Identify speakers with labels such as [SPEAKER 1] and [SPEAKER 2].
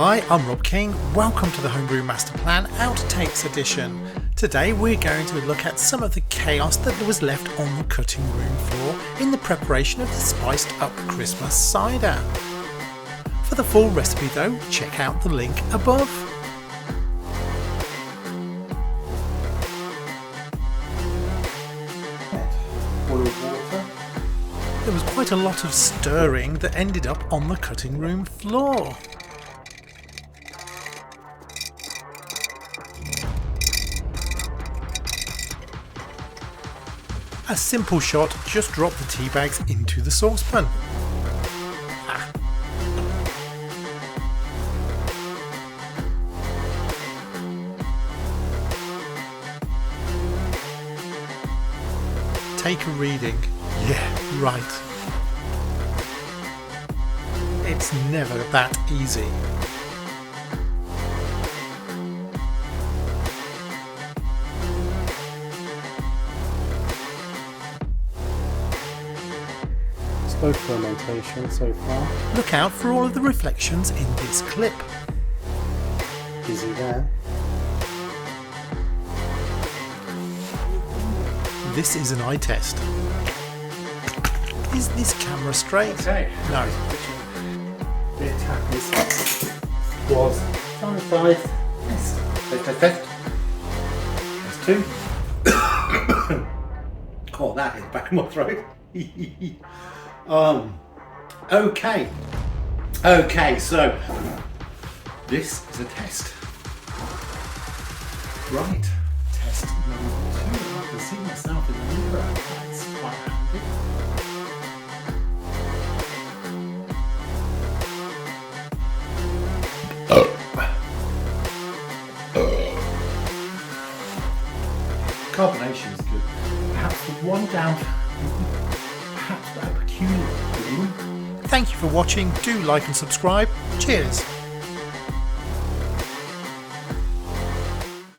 [SPEAKER 1] Hi, I'm Rob King. Welcome to the Homebrew Master Plan Outtakes edition. Today we're going to look at some of the chaos that was left on the cutting room floor in the preparation of the spiced up Christmas cider. For the full recipe though, check out the link above.
[SPEAKER 2] Boiled water.
[SPEAKER 1] There was quite a lot of stirring that ended up on the cutting room floor. A simple shot, just drop the tea bags into the saucepan. Take a reading. Yeah, right. It's never that easy.
[SPEAKER 2] Slow fermentation so far.
[SPEAKER 1] Look out for all of the reflections in this clip.
[SPEAKER 2] Busy there.
[SPEAKER 1] This is an eye test. Is this camera straight?
[SPEAKER 2] Okay.
[SPEAKER 1] No.
[SPEAKER 2] The attack was sanitized. Test. Test 2. Oh, that is back in my throat. Okay, so this is a test. Right, test number 2. I can see myself in the mirror. That's quite handy. Carbonation is good. Perhaps the one down. Perhaps that peculiar.
[SPEAKER 1] Thank you for watching. Do like and subscribe. Cheers.